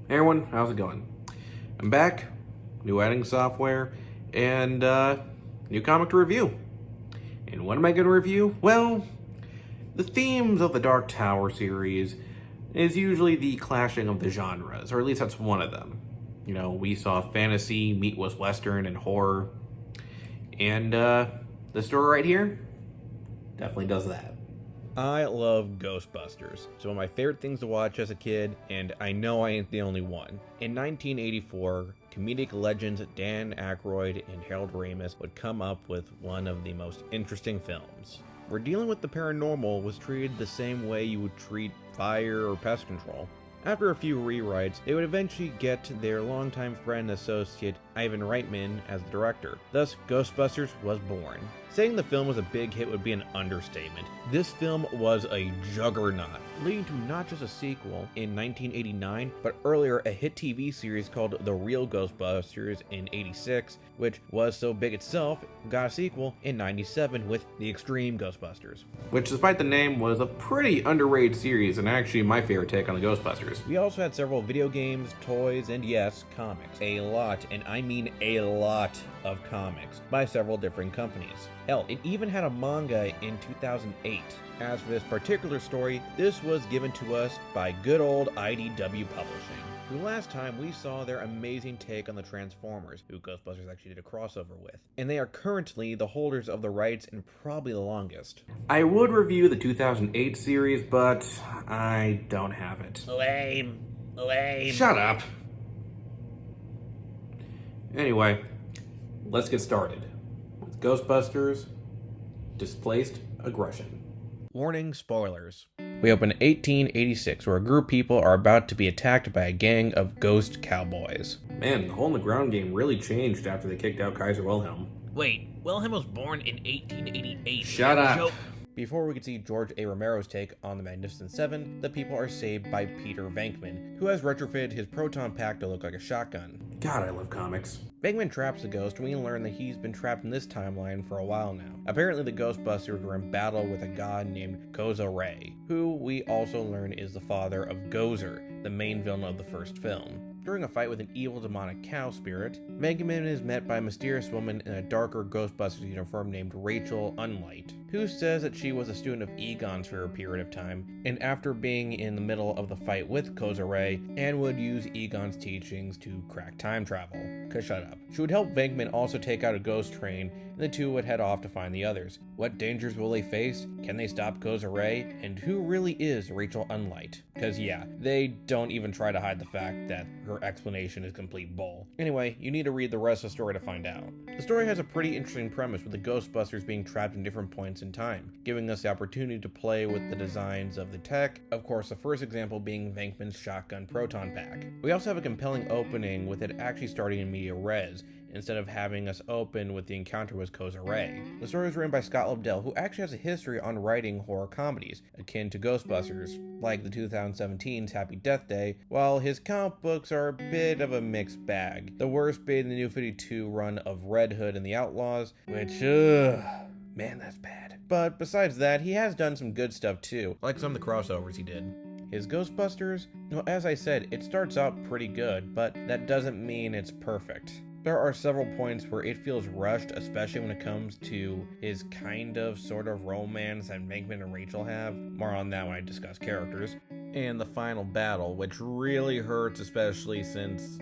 Hey everyone, how's it going? I'm back, new editing software, and new comic to review. And what am I going to review? Well, the themes of the Dark Tower series is usually the clashing of the genres, or at least that's one of them. You know, we saw fantasy meet with western and horror, and the story right here definitely does that. I love Ghostbusters. It's one of my favorite things to watch as a kid, and I know I ain't the only one. In 1984, comedic legends Dan Aykroyd and Harold Ramis would come up with one of the most interesting films, where dealing with the paranormal was treated the same way you would treat fire or pest control. After a few rewrites, they would eventually get their longtime friend and associate Ivan Reitman as the director. Thus, Ghostbusters was born. Saying the film was a big hit would be an understatement. This film was a juggernaut, leading to not just a sequel in 1989, but earlier a hit TV series called The Real Ghostbusters in 86, which was so big itself, got a sequel in 97 with The Extreme Ghostbusters. Which, despite the name, was a pretty underrated series and actually my favorite take on the Ghostbusters. We also had several video games, toys, and yes, comics. A lot, and I mean a lot, of comics by several different companies. Hell, it even had a manga in 2008. As for this particular story, this was given to us by good old IDW Publishing, who last time we saw their amazing take on the Transformers, who Ghostbusters actually did a crossover with. And they are currently the holders of the rights and probably the longest. I would review the 2008 series, but I don't have it. Lame. Shut up. Anyway, let's get started with Ghostbusters Displaced Aggression. Warning, spoilers. We open 1886, where a group of people are about to be attacked by a gang of ghost cowboys. Man, the hole in the ground game really changed after they kicked out Kaiser Wilhelm. Wait, Wilhelm was born in 1888. Shut up. Joke. Before we can see George A. Romero's take on the Magnificent Seven, the people are saved by Peter Venkman, who has retrofitted his proton pack to look like a shotgun. God, I love comics. Venkman traps the ghost, and we learn that he's been trapped in this timeline for a while now. Apparently, the Ghostbusters were in battle with a god named Koza Ray, who we also learn is the father of Gozer, the main villain of the first film. During a fight with an evil demonic cow spirit, Venkman is met by a mysterious woman in a darker Ghostbusters uniform named Rachel Unlight, who says that she was a student of Egon's for a period of time, and after being in the middle of the fight with Koza Ray, and would use Egon's teachings to crack time travel. Cause shut up. She would help Venkman also take out a ghost train, and the two would head off to find the others. What dangers will they face? Can they stop Koza Ray? And who really is Rachel Unlight? Cause yeah, they don't even try to hide the fact that her explanation is complete bull. Anyway, you need to read the rest of the story to find out. The story has a pretty interesting premise with the Ghostbusters being trapped in different points in time, giving us the opportunity to play with the designs of the tech, of course the first example being Venkman's shotgun proton pack. We also have a compelling opening with it actually starting in media res, instead of having us open with the encounter with Koza Ray. The story was written by Scott Lobdell, who actually has a history on writing horror comedies, akin to Ghostbusters, like the 2017's Happy Death Day, while his comic books are a bit of a mixed bag. The worst being the New 52 run of Red Hood and the Outlaws, which, man, that's bad. But besides that, he has done some good stuff too, like some of the crossovers he did. His Ghostbusters, well, as I said, it starts out pretty good, but that doesn't mean it's perfect. There are several points where it feels rushed, especially when it comes to his kind of sort of romance that Venkman and Rachel have. More on that when I discuss characters. And the final battle, which really hurts, especially since,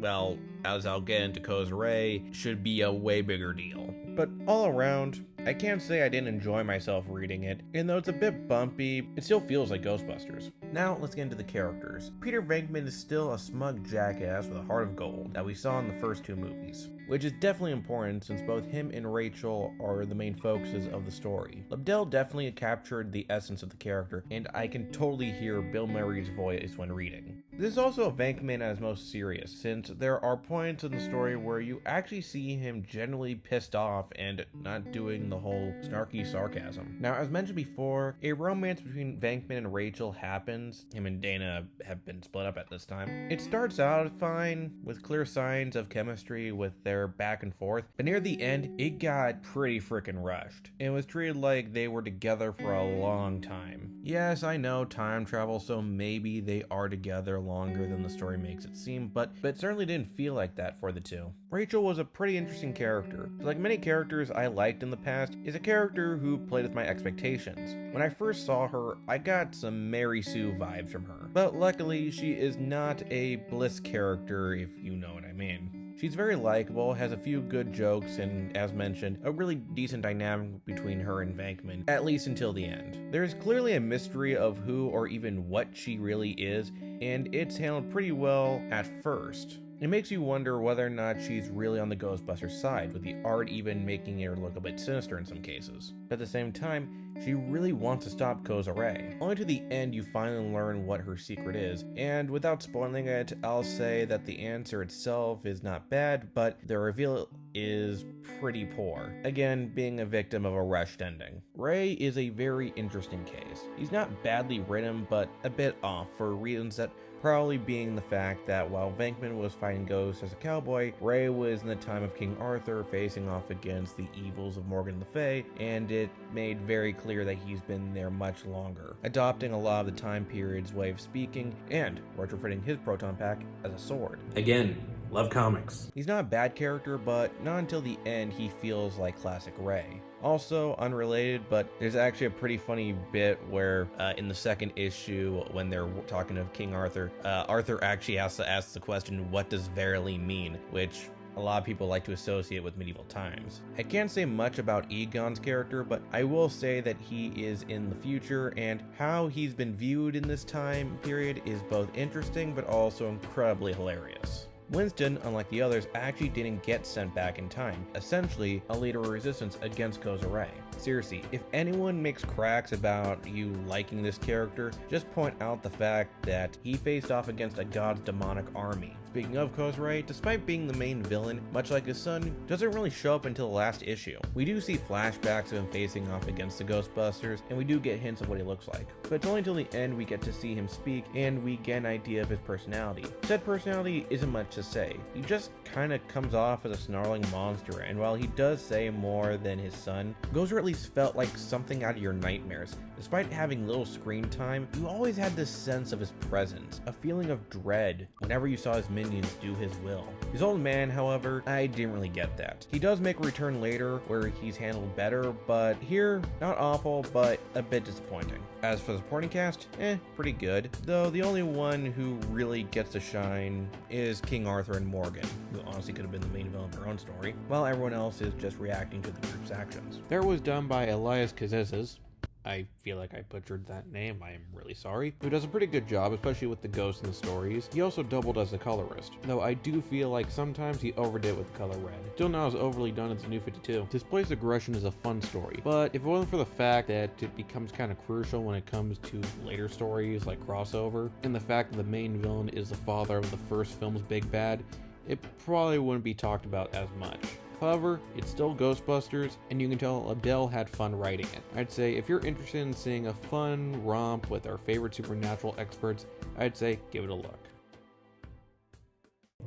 well, as I'll get into Koza Ray, should be a way bigger deal. But all around, I can't say I didn't enjoy myself reading it, and though it's a bit bumpy, it still feels like Ghostbusters. Now let's get into the characters. Peter Venkman is still a smug jackass with a heart of gold that we saw in the first two movies, which is definitely important since both him and Rachel are the main focuses of the story. Lobdell definitely captured the essence of the character, and I can totally hear Bill Murray's voice when reading. This is also Venkman at his most serious, since there are points in the story where you actually see him genuinely pissed off and not doing the whole snarky sarcasm. Now, as mentioned before, a romance between Venkman and Rachel happens. Him and Dana have been split up at this time. It starts out fine, with clear signs of chemistry with their back and forth, but near the end, it got pretty freaking rushed. It was treated like they were together for a long time. Yes, I know time travel, so maybe they are together longer than the story makes it seem, but it certainly didn't feel like that for the two. Rachel was a pretty interesting character. Like many characters I liked in the past, is a character who played with my expectations. When I first saw her, I got some Mary Sue vibes from her. But luckily, she is not a Bliss character, if you know what I mean. She's very likable, has a few good jokes, and as mentioned, a really decent dynamic between her and Venkman, at least until the end. There is clearly a mystery of who or even what she really is, and it's handled pretty well at first. It makes you wonder whether or not she's really on the Ghostbusters side, with the art even making her look a bit sinister in some cases. But at the same time, she really wants to stop Koza Ray. Only to the end you finally learn what her secret is, and without spoiling it, I'll say that the answer itself is not bad, but the reveal is pretty poor. Again, being a victim of a rushed ending. Ray is a very interesting case. He's not badly written, but a bit off for reasons that probably being the fact that while Venkman was fighting ghosts as a cowboy, Ray was in the time of King Arthur facing off against the evils of Morgan Le Fay, and it made very clear that he's been there much longer, adopting a lot of the time period's way of speaking and retrofitting his proton pack as a sword. Again, love comics. He's not a bad character, but not until the end he feels like classic Ray. Also, unrelated, but there's actually a pretty funny bit where in the second issue, when they're talking of King Arthur, Arthur actually has to ask the question, what does verily mean? Which a lot of people like to associate with medieval times. I can't say much about Egon's character, but I will say that he is in the future, and how he's been viewed in this time period is both interesting, but also incredibly hilarious. Winston, unlike the others, actually didn't get sent back in time, essentially a leader of resistance against Koza Ray. Seriously, if anyone makes cracks about you liking this character, just point out the fact that he faced off against a god's demonic army. Speaking of Koza Ray, despite being the main villain, much like his son, doesn't really show up until the last issue. We do see flashbacks of him facing off against the Ghostbusters, and we do get hints of what he looks like. But it's only until the end we get to see him speak, and we get an idea of his personality. Said personality isn't much to say. He just kinda comes off as a snarling monster, and while he does say more than his son, Gozer at least felt like something out of your nightmares. Despite having little screen time, you always had this sense of his presence, a feeling of dread whenever you saw his minions do his will. His old man, however, I didn't really get that. He does make a return later where he's handled better, but here, not awful, but a bit disappointing. As for the supporting cast, pretty good, though the only one who really gets to shine is King Arthur and Morgan, who honestly could have been the main villain of their own story, while everyone else is just reacting to the group's actions. That was done by Elias Kazezes. I feel like I butchered that name, I am really sorry, who does a pretty good job, especially with the ghosts in the stories. He also doubled as a colorist, though I do feel like sometimes he overdid it with the color red. Still not as overly done as the New 52. Displaced Aggression is a fun story, but if it wasn't for the fact that it becomes kind of crucial when it comes to later stories like Crossover, and the fact that the main villain is the father of the first film's big bad, it probably wouldn't be talked about as much. However, it's still Ghostbusters, and you can tell Abdel had fun writing it. I'd say if you're interested in seeing a fun romp with our favorite supernatural experts, I'd say give it a look.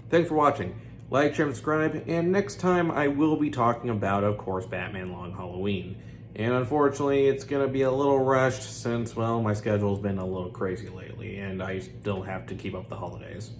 Thanks for watching. Like, share, and subscribe, and next time I will be talking about, of course, Batman Long Halloween. And unfortunately, it's going to be a little rushed since, well, my schedule's been a little crazy lately, and I still have to keep up the holidays.